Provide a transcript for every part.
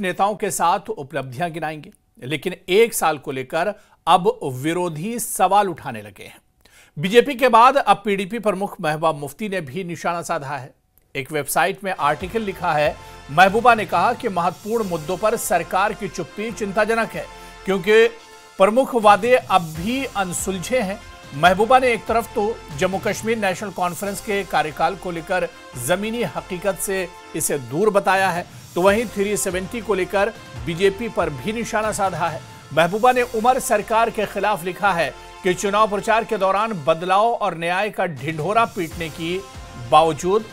नेताओं के साथ उपलब्धियां गिनाएंगे, लेकिन 1 साल को लेकर अब विरोधी सवाल उठाने लगे हैं। बीजेपी के बाद अब पीडीपी प्रमुख महबूबा मुफ्ती ने भी निशाना साधा है। एक वेबसाइट में आर्टिकल लिखा है, महबूबा ने कहा कि महत्वपूर्ण मुद्दों पर सरकार की चुप्पी चिंताजनक है क्योंकि प्रमुख वादे अब भी अनसुलझे हैं। महबूबा ने एक तरफ तो जम्मू कश्मीर नेशनल कॉन्फ्रेंस के कार्यकाल को लेकर जमीनी हकीकत से इसे दूर बताया है, तो वहीं 370 को लेकर बीजेपी पर भी निशाना साधा है। महबूबा ने उमर सरकार के खिलाफ लिखा है कि चुनाव प्रचार के दौरान बदलाव और न्याय का ढिंढोरा पीटने की बावजूद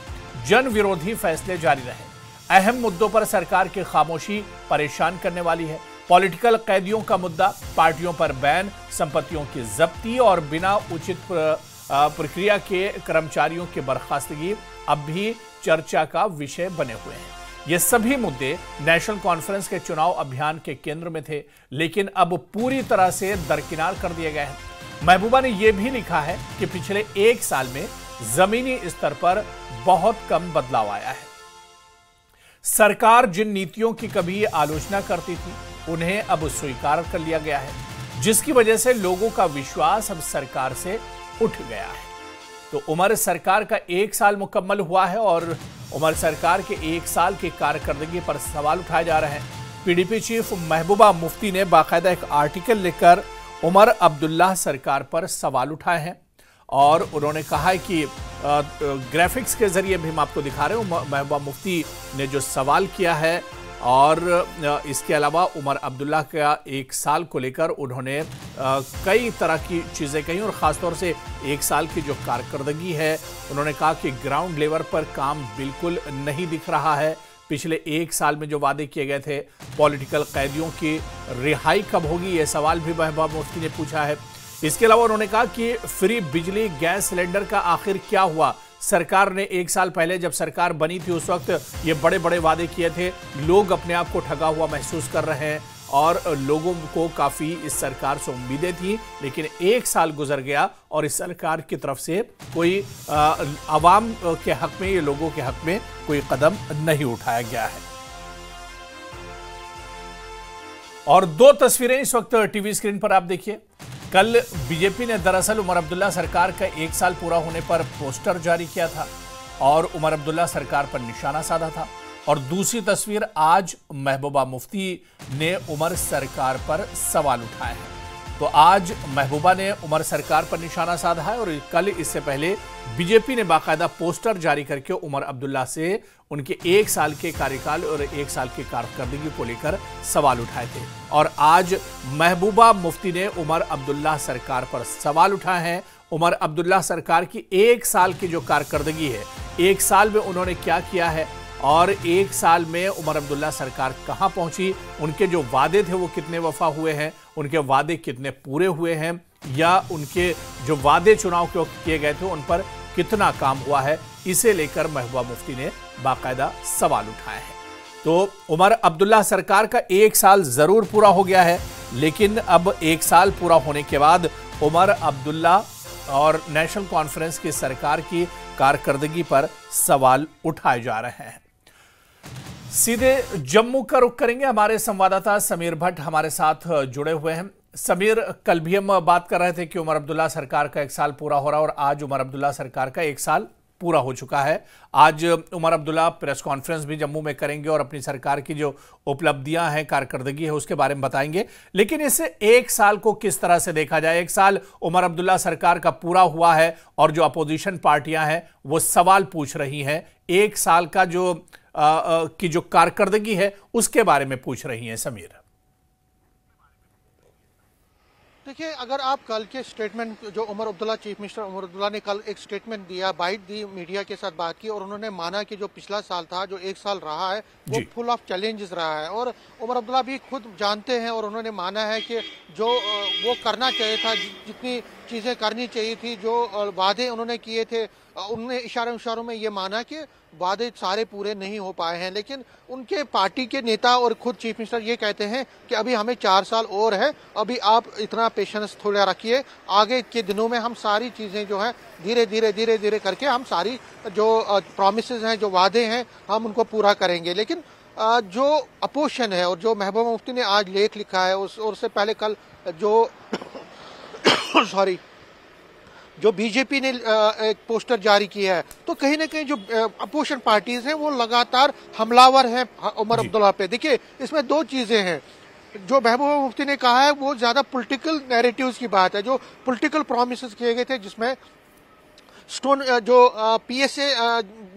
जन विरोधी फैसले जारी रहे। अहम मुद्दों पर सरकार की खामोशी परेशान करने वाली है। पॉलिटिकल कैदियों का मुद्दा, पार्टियों पर बैन, संपत्तियों की जब्ती और बिना उचित प्रक्रिया के कर्मचारियों की बर्खास्तगी अब भी चर्चा का विषय बने हुए हैं। ये सभी मुद्दे नेशनल कॉन्फ्रेंस के चुनाव अभियान के केंद्र में थे, लेकिन अब पूरी तरह से दरकिनार कर दिए गए हैं। महबूबा ने यह भी लिखा है कि पिछले 1 साल में जमीनी स्तर पर बहुत कम बदलाव आया है। सरकार जिन नीतियों की कभी आलोचना करती थी उन्हें अब स्वीकार कर लिया गया है, जिसकी वजह से लोगों का विश्वास अब सरकार से उठ गया है। तो उमर सरकार का 1 साल मुकम्मल हुआ है और उमर सरकार के 1 साल की कारकर्दगी पर सवाल उठाए जा रहे हैं। पीडीपी चीफ महबूबा मुफ्ती ने बाकायदा एक आर्टिकल लिखकर उमर अब्दुल्ला सरकार पर सवाल उठाए हैं और उन्होंने कहा है कि ग्राफिक्स के जरिए भी हम आपको दिखा रहे हैं महबूबा मुफ्ती ने जो सवाल किया है, और इसके अलावा उमर अब्दुल्ला का 1 साल को लेकर उन्होंने कई तरह की चीज़ें कही और ख़ासतौर से 1 साल की जो कारकर्दगी है, उन्होंने कहा कि ग्राउंड लेवल पर काम बिल्कुल नहीं दिख रहा है। पिछले 1 साल में जो वादे किए गए थे, पॉलिटिकल कैदियों की रिहाई कब होगी, ये सवाल भी महबूबा मुफ्ती ने पूछा है। इसके अलावा उन्होंने कहा कि फ्री बिजली गैस सिलेंडर का आखिर क्या हुआ। सरकार ने 1 साल पहले जब सरकार बनी थी उस वक्त ये बड़े बड़े वादे किए थे, लोग अपने आप को ठगा हुआ महसूस कर रहे हैं और लोगों को काफ़ी इस सरकार से उम्मीदें थी, लेकिन 1 साल गुजर गया और इस सरकार की तरफ से कोई आवाम के हक में, ये लोगों के हक में कोई कदम नहीं उठाया गया है। और 2 तस्वीरें इस वक्त टीवी स्क्रीन पर आप देखिए। कल बीजेपी ने दरअसल उमर अब्दुल्ला सरकार का 1 साल पूरा होने पर पोस्टर जारी किया था और उमर अब्दुल्ला सरकार पर निशाना साधा था, और दूसरी तस्वीर आज महबूबा मुफ्ती ने उमर सरकार पर सवाल उठाए हैं। तो आज महबूबा ने उमर सरकार पर निशाना साधा है और कल इससे पहले बीजेपी ने बाकायदा पोस्टर जारी करके उमर अब्दुल्ला से उनके 1 साल के कार्यकाल और 1 साल की कारकर्दगी को लेकर सवाल उठाए थे, और आज महबूबा मुफ्ती ने उमर अब्दुल्ला सरकार पर सवाल उठाए हैं। उमर अब्दुल्ला सरकार की 1 साल की जो कारकर्दगी है, 1 साल में उन्होंने क्या किया है और 1 साल में उमर अब्दुल्ला सरकार कहां पहुंची, उनके जो वादे थे वो कितने वफा हुए हैं, उनके वादे कितने पूरे हुए हैं, या उनके जो वादे चुनाव के वक्त किए गए थे उन पर कितना काम हुआ है, इसे लेकर महबूबा मुफ्ती ने बाकायदा सवाल उठाए हैं। तो उमर अब्दुल्ला सरकार का 1 साल जरूर पूरा हो गया है, लेकिन अब 1 साल पूरा होने के बाद उमर अब्दुल्ला और नेशनल कॉन्फ्रेंस की सरकार की कारकर्दगी पर सवाल उठाए जा रहे हैं। सीधे जम्मू का रुख करेंगे। हमारे संवाददाता समीर भट्ट हमारे साथ जुड़े हुए हैं। समीर, कल भी हम बात कर रहे थे कि उमर अब्दुल्ला सरकार का 1 साल पूरा हो रहा है और आज उमर अब्दुल्ला सरकार का 1 साल पूरा हो चुका है। आज उमर अब्दुल्ला प्रेस कॉन्फ्रेंस भी जम्मू में करेंगे और अपनी सरकार की जो उपलब्धियां हैं, कारकर्दगी है, उसके बारे में बताएंगे। लेकिन इस 1 साल को किस तरह से देखा जाए? 1 साल उमर अब्दुल्ला सरकार का पूरा हुआ है और जो अपोजिशन पार्टियां हैं वो सवाल पूछ रही हैं, 1 साल का जो कारकर्दगी है उसके बारे में पूछ रही हैं। समीर, देखिए, अगर आप कल के स्टेटमेंट जो उमर अब्दुल्ला, चीफ मिनिस्टर उमर अब्दुल्ला ने कल एक स्टेटमेंट दिया, बाइट दी, मीडिया के साथ बात की और उन्होंने माना कि जो पिछला साल था, जो 1 साल रहा है, वो फुल ऑफ चैलेंजेस रहा है और उमर अब्दुल्ला भी खुद जानते हैं और उन्होंने माना है कि जो वो करना चाहिए था, जितनी चीज़ें करनी चाहिए थी, जो वादे उन्होंने किए थे, उन्होंने इशारों में ये माना कि वादे सारे पूरे नहीं हो पाए हैं। लेकिन उनके पार्टी के नेता और खुद चीफ मिनिस्टर ये कहते हैं कि अभी हमें 4 साल और है, अभी आप इतना पेशेंस थोड़ा रखिए, आगे के दिनों में हम सारी चीज़ें जो है धीरे धीरे करके हम सारी जो प्रॉमिसेस हैं, जो वादे हैं, हम उनको पूरा करेंगे। लेकिन जो अपोजिशन है और जो महबूबा मुफ्ती ने आज लेख लिखा है उससे पहले कल जो सॉरी जो बीजेपी ने एक पोस्टर जारी किया है, तो कहीं ना कहीं जो अपोजिशन पार्टीज हैं वो लगातार हमलावर हैं उमर अब्दुल्ला पे। देखिए इसमें दो चीजें हैं, जो महबूबा मुफ्ती ने कहा है वो ज्यादा पॉलिटिकल नैरेटिव्स की बात है, जो पॉलिटिकल प्रॉमिसेस किए गए थे, जिसमें स्टोन जो पीएसए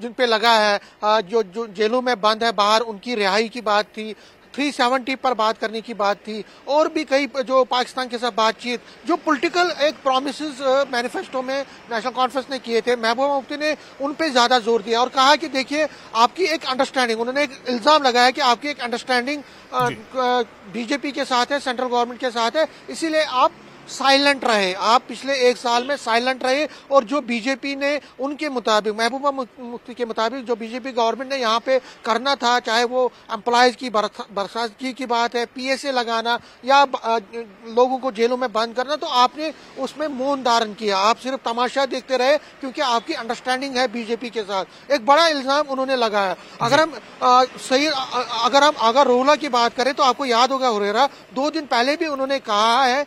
जिन पे लगा है, जो जेलों में बंद है बाहर, उनकी रिहाई की बात थी, 370 पर बात करने की बात थी, और भी कई जो पाकिस्तान के साथ बातचीत, जो पॉलिटिकल एक प्रॉमिसेस मैनिफेस्टो में नेशनल कॉन्फ्रेंस ने किए थे, महबूबा मुफ्ती ने उन पे ज्यादा जोर दिया और कहा कि देखिए आपकी एक अंडरस्टैंडिंग, उन्होंने एक इल्जाम लगाया कि आपकी एक अंडरस्टैंडिंग बीजेपी के साथ है, सेंट्रल गवर्नमेंट के साथ है, इसीलिए आप साइलेंट रहे, आप पिछले एक साल में साइलेंट रहे। और जो बीजेपी ने उनके मुताबिक, महबूबा मुफ्ती के मुताबिक, जो बीजेपी गवर्नमेंट ने यहाँ पे करना था, चाहे वो एम्प्लॉयज की बर्खास्तगी की बात है, पीएसए लगाना या लोगों को जेलों में बंद करना, तो आपने उसमें मौन धारण किया, आप सिर्फ तमाशा देखते रहे क्योंकि आपकी अंडरस्टैंडिंग है बीजेपी के साथ। एक बड़ा इल्जाम उन्होंने लगाया। अगर हम अगर रोहला की बात करें तो आपको याद होगा हुरेरा 2 दिन पहले भी उन्होंने कहा है,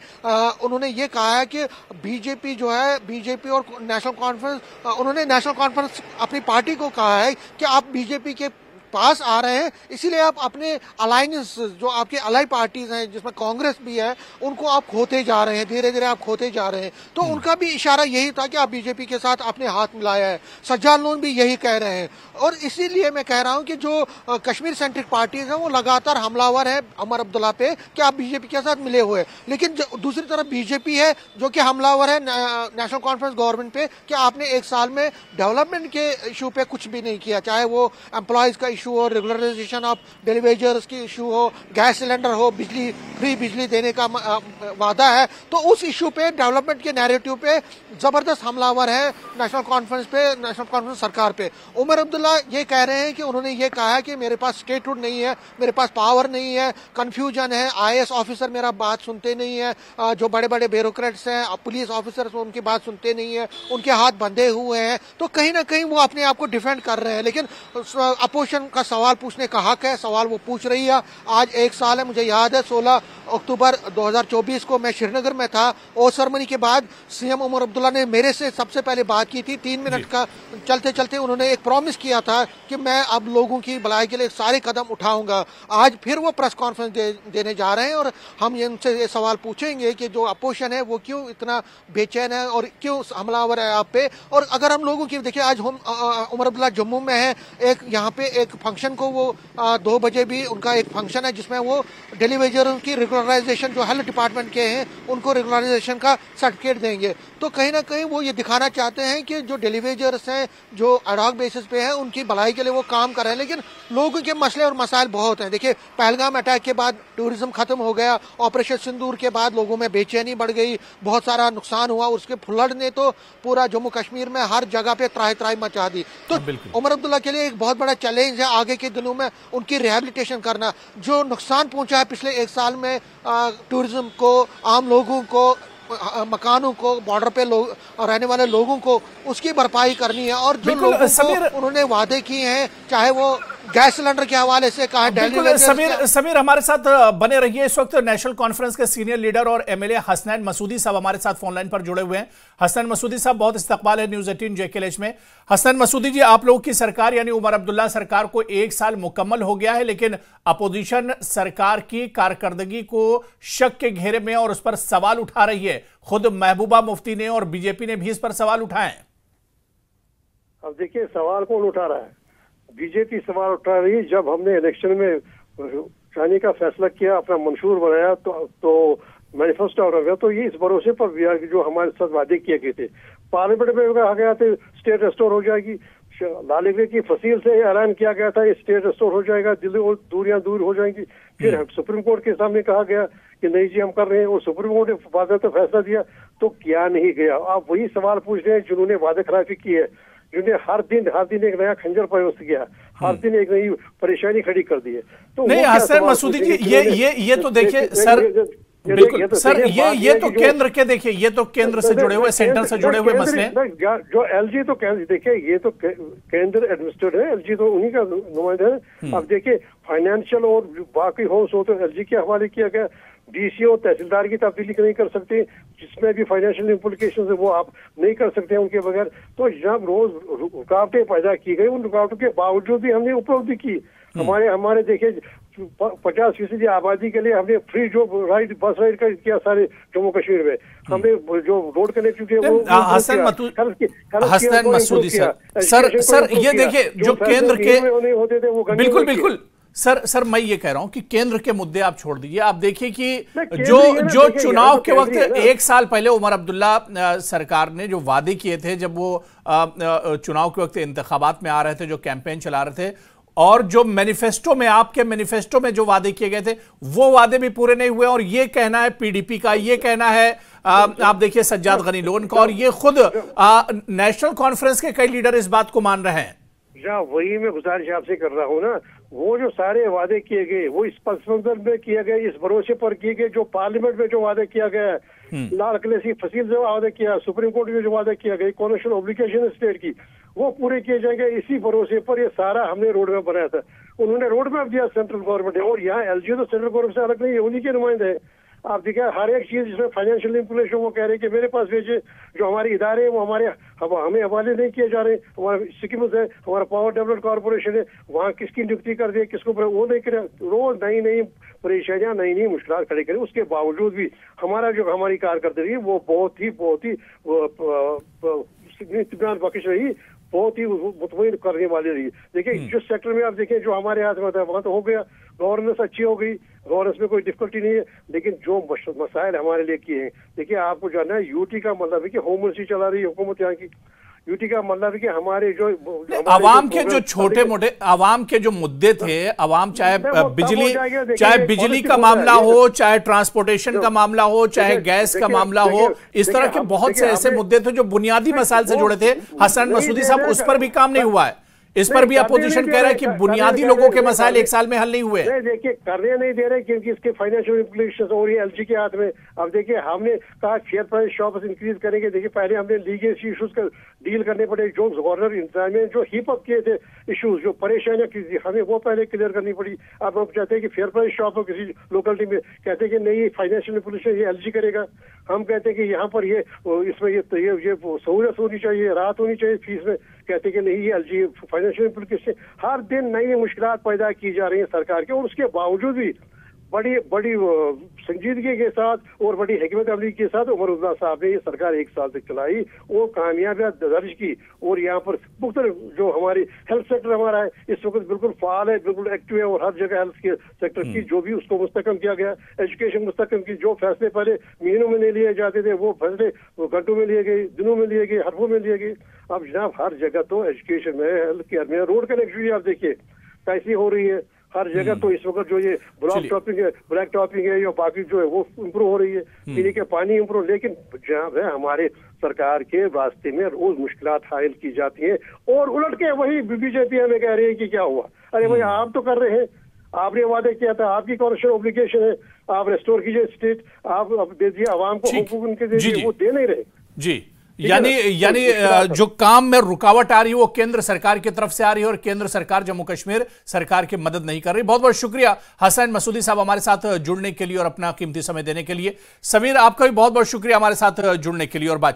उन्होंने ये कहा है कि बीजेपी जो है, बीजेपी और नेशनल कॉन्फ्रेंस, उन्होंने नेशनल कॉन्फ्रेंस अपनी पार्टी को कहा है कि आप बीजेपी के पास आ रहे हैं, इसीलिए आप अपने अलायंस, जो आपके अलाई पार्टीज हैं जिसमें कांग्रेस भी है, उनको आप खोते जा रहे हैं, धीरे धीरे आप खोते जा रहे हैं। तो उनका भी इशारा यही था कि आप बीजेपी के साथ आपने हाथ मिलाया है। सज्जाद लोन भी यही कह रहे हैं। और इसीलिए मैं कह रहा हूं कि जो कश्मीर सेंट्रिक पार्टीज हैं वो लगातार हमलावर है उमर अब्दुल्ला पे कि आप बीजेपी के साथ मिले हुए, लेकिन दूसरी तरफ बीजेपी है जो कि हमलावर है नेशनल कॉन्फ्रेंस गवर्नमेंट पे कि आपने एक साल में डेवलपमेंट के इशू पे कुछ भी नहीं किया, चाहे वो एम्प्लॉयज का इशू हो, रेगुलराइजेशन ऑफ डेली वेजर्स की इशू हो, गैस सिलेंडर हो, बिजली फ्री बिजली देने का वादा है, तो उस इशू पे, डेवलपमेंट के नैरेटिव पे जबरदस्त हमलावर है नेशनल कॉन्फ्रेंस पे, नेशनल कॉन्फ्रेंस सरकार पे। उमर अब्दुल्ला ये कह रहे हैं कि उन्होंने ये कहा है कि मेरे पास स्टेटहुड नहीं है, मेरे पास पावर नहीं है, कंफ्यूजन है, आईएएस ऑफिसर मेरा बात सुनते नहीं है, जो बड़े बड़े ब्यूरोक्रेट्स हैं, पुलिस ऑफिसर्स उनकी बात सुनते नहीं है, उनके हाथ बंधे हुए हैं। तो कहीं ना कहीं वो अपने आप को डिफेंड कर रहे हैं, लेकिन अपोजिशन का सवाल पूछने का हक है, सवाल वो पूछ रही है। आज 1 साल है, मुझे याद है 16 अक्टूबर 2024 को मैं श्रीनगर में था, और सेरेमनी के बाद सीएम उमर अब्दुल्ला ने मेरे से सबसे पहले बात की थी। 3 मिनट का चलते चलते उन्होंने एक प्रॉमिस किया था कि मैं अब लोगों की भलाई के लिए सारे कदम उठाऊंगा। आज फिर वो प्रेस कॉन्फ्रेंस देने जा रहे हैं और हम उनसे ये सवाल पूछेंगे कि जो अपोजिशन है वो क्यों इतना बेचैन है और क्यों हमलावर है आप पे। और अगर हम लोगों की देखिए, आज हम उमर अब्दुल्ला जम्मू में है, एक यहाँ पे एक फंक्शन को वो 2 बजे भी उनका एक फंक्शन है जिसमें वो डेलीवेजर की रेगुलराइजेशन, जो हेल्थ डिपार्टमेंट के हैं उनको रेगुलराइजेशन का सर्टिफिकेट देंगे। तो कहीं ना कहीं वो ये दिखाना चाहते हैं कि जो डेलीवेजर्स हैं जो एडहॉक बेसिस पे हैं उनकी भलाई के लिए वो काम कर रहे हैं, लेकिन लोगों के मसले और मसाइल बहुत हैं। देखिए पहलगाम अटैक के बाद टूरिज्म खत्म हो गया, ऑपरेशन सिंदूर के बाद लोगों में बेचैनी बढ़ गई, बहुत सारा नुकसान हुआ, उसके फ्लड ने तो पूरा जम्मू कश्मीर में हर जगह पे त्राही त्राही मचा दी। तो उमर अब्दुल्ला के लिए एक बहुत बड़ा चैलेंज है आगे के दिनों में उनकी रिहेबिलिटेशन करना। जो नुकसान पहुंचा है पिछले 1 साल में टूरिज्म को, आम लोगों को, मकानों को, बॉर्डर पे रहने वाले लोगों को, उसकी भरपाई करनी है। और जो लोगों को उन्होंने वादे किए हैं, चाहे वो गैस सिलेंडर के हवाले से कहा, समीर हमारे साथ बने रहिए। इस वक्त नेशनल कॉन्फ्रेंस के सीनियर लीडर और एमएलए हसनैन मसूदी साहब हमारे साथ फोन लाइन पर जुड़े हुए हैं। हसनैन मसूदी साहब, बहुत इस्तकबाल है न्यूज़ 18 JKLH में। हसनैन मसूदी जी, आप लोगों की सरकार यानी उमर अब्दुल्ला सरकार को 1 साल मुकम्मल हो गया है, लेकिन अपोजिशन सरकार की कारकर्दगी को शक के घेरे में और उस पर सवाल उठा रही है। खुद महबूबा मुफ्ती ने और बीजेपी ने भी इस पर सवाल उठाए हैं। अब देखिए सवाल कौन उठा रहा है, बीजेपी सवाल उठा रही है। जब हमने इलेक्शन में जाने का फैसला किया, अपना मंशूर बनाया, तो मैनिफेस्टो हो गया, तो ये इस भरोसे पर जो हमारे साथ वादे किए गए थे, पार्लियामेंट में कहा गया था स्टेट रिस्टोर हो जाएगी, लालिगुड़े की फसील से ऐलान किया गया था स्टेट रिस्टोर हो जाएगा, दिल्ली और दूरियां दूर हो जाएंगी। फिर सुप्रीम कोर्ट के सामने कहा गया कि नहीं जी हम कर रहे हैं, और सुप्रीम कोर्ट ने वादा तो फैसला दिया, तो किया नहीं गया। आप वही सवाल पूछ रहे हैं जिन्होंने वादे खिलाफी की है, जिन्होंने हर दिन एक नया खंजर परोस किया, हर दिन एक नई परेशानी खड़ी कर दी है। तो नहीं हसन मसूदी जी, ये तो देखिए सर, बिल्कुल सर, ये तो केंद्र के, देखिए ये तो केंद्र से जुड़े हुए, सेंटर से जुड़े हुए मसले हैं। जो एलजी तो देखिए ये तो केंद्र एडमिनिस्ट्रेड है, एलजी तो उन्हीं का नुमाइंदा है। अब देखिए फाइनेंशियल और बाकी हो सो तो एलजी के हवाले किया गया। डीसी और तहसीलदार की तब्दीली नहीं कर सकते, जिसमें भी फाइनेंशियल इंप्लीकेशन है वो आप नहीं कर सकते उनके बगैर। तो जब रोज रुकावटें पैदा की गई, उन रुकावटों के बावजूद भी हमने उपलब्धि की। हमारे देखिए 50% आबादी के लिए हमने फ्री जो राइड, बस राइड का किया सारे जम्मू कश्मीर में। हमने जो रोड कनेक्टिविटी है वो हसन मसूदी सर ये देखिए जो केंद्र के होते थे वो बिल्कुल सर मैं ये कह रहा हूं कि केंद्र के मुद्दे आप छोड़ दीजिए। आप देखिए कि जो चुनाव के वक्त 1 साल पहले उमर अब्दुल्ला सरकार ने जो वादे किए थे, जब वो चुनाव के वक्त इंतखाबात में आ रहे थे, जो कैंपेन चला रहे थे, और जो मैनिफेस्टो में, आपके मैनिफेस्टो में जो वादे किए गए थे, वो वादे भी पूरे नहीं हुए। और ये कहना है पीडीपी का, ये कहना है आप देखिए सज्जाद गनी लोन का, और ये खुद नेशनल कॉन्फ्रेंस के कई लीडर इस बात को मान रहे हैं। वही मैं गुजारिश आपसे कर रहा हूँ ना, वो जो सारे वादे किए गए वो इस पस मंजर में किए गए, इस भरोसे पर किए गए, जो पार्लियामेंट में जो वादे किया गया है, लाल किले से फसील जो वादे किया, सुप्रीम कोर्ट में जो वादे किया गया, कॉन्स्टिट्यूशनल ऑब्लिगेशन स्टेट की, वो पूरे किए जाएंगे। इसी भरोसे पर ये सारा हमने रोड मैप बनाया था। उन्होंने रोड मैप दिया सेंट्रल गवर्नमेंट है, और यहाँ एलजी तो सेंट्रल गवर्नमेंट से अलग नहीं है, उन्हीं के नुमाइंदे हैं। आप देखिए हर एक चीज जिसमें फाइनेंशियल इंप्लीकेशन वो कह रहे हैं कि मेरे पास भेजे, जो हमारे इदारे हैं वो हमें हवाले नहीं किए जा रहे। हमारा सिक्किम है, हमारा पावर डेवलपमेंट कॉर्पोरेशन है, वहाँ किसकी नियुक्ति कर दी, किसको वो नहीं करे। रोज नई परेशानियां, नई मुश्किल खड़ी करें। उसके बावजूद भी हमारी कारकर्दगी वो बहुत ही इत्मीनान बख्श रही, बहुत ही मुतमईन करने वाली रही। देखिए जिस सेक्टर में आप देखें जो हमारे हाथ में था वहां तो हो गया, गवर्नेंस अच्छी हो गई, गवर्नेंस में कोई डिफिकल्टी नहीं है। लेकिन जो मसाइल हमारे लिए किए हैं, देखिए आपको जानना है, यूटी का मतलब है कि होम मिनिस्ट्री चला रही है हुकूमत यहाँ की। यूटी का मतलब है कि हमारे जो आवाम के जो छोटे मोटे आवाम के जो मुद्दे थे, आवाम चाहे बिजली का मामला हो, चाहे ट्रांसपोर्टेशन का मामला हो, चाहे गैस का मामला हो, इस तरह के बहुत से ऐसे मुद्दे थे जो बुनियादी मसाइल से जुड़े थे। हसन मसूदी साहब, उस पर भी काम नहीं हुआ है। इस पर भी अपोजिशन कह रहा है कि बुनियादी लोगों के मसाइल 1 साल में हल नहीं हुए। देखिए करने नहीं दे रहे क्योंकि इसके फाइनेंशियल इंप्लीकेशंस और ये एलजी के हाथ में। अब देखिए हमने कहा शेयर प्राइस शॉप्स इंक्रीज करेंगे। देखिए पहले हमने लीगल इश्यूज का डील करने पड़े, जो गवर्नर इंतजामिया जो हिप अप किए थे इश्यूज, जो परेशानियां की थी, हमें वो पहले क्लियर करनी पड़ी। अब हम चाहते हैं कि फेयर प्राइस शॉप हो किसी लोकेलिटी में, कहते हैं कि नहीं फाइनेंशियल इंप्लीकेशन ये एलजी करेगा। हम कहते हैं कि यहाँ पर ये इसमें ये सहूलत होनी चाहिए, राहत होनी चाहिए फीस में, कहते हैं कि नहीं ये एलजी फाइनेंशियल इंप्लीकेशन। हर दिन नई मुश्किलात पैदा की जा रही है सरकार के, और उसके बावजूद भी बड़ी संजीदगी के साथ और बड़ी हिकमत अमली के साथ उमर अब्दुल्ला साहब ने ये सरकार 1 साल तक चलाई और कामयाबियां दर्ज की। और यहाँ पर मुख्तलिफ जो हमारी हेल्थ सेक्टर हमारा है इस वक्त बिल्कुल फाल है, बिल्कुल एक्टिव है, और हर जगह हेल्थ के सेक्टर की जो भी उसको मुस्तकम किया गया, एजुकेशन मुस्तकम की। जो फैसले पहले महीनों में नहीं लिए जाते थे वो फैसले घंटों में लिए गए, दिनों में लिए गए, हफ्तों में लिए गए। अब जनाब हर जगह तो एजुकेशन में, हेल्थ केयर में, रोड कनेक्टिविटी आप देखिए कैसी हो रही है हर जगह। तो इस वक्त जो ये ब्लैक टॉपिंग है या बाकी जो है वो इम्प्रूव हो रही है, पीने के पानी इम्प्रूव। लेकिन जहाँ है हमारे सरकार के रास्ते में रोज मुश्किलात हायल की जाती हैं, और उलट के वही बीजेपी हमें कह रही है कि क्या हुआ। अरे भाई आप तो कर रहे हैं, आपने वादे किया था, आपकी कॉन्स्टिट्यूशनल ऑब्लिगेशन है, आप रेस्टोर कीजिए स्टेट, आप दे दिए आवाम को हुकूक उनके दे दिए, वो दे नहीं रहे जी। यानी जो काम में रुकावट आ रही है वो केंद्र सरकार की तरफ से आ रही है, और केंद्र सरकार जम्मू कश्मीर सरकार की मदद नहीं कर रही। बहुत बहुत शुक्रिया हसन मसूदी साहब हमारे साथ जुड़ने के लिए और अपना कीमती समय देने के लिए। समीर आपका भी बहुत बहुत शुक्रिया हमारे साथ जुड़ने के लिए और बातचीत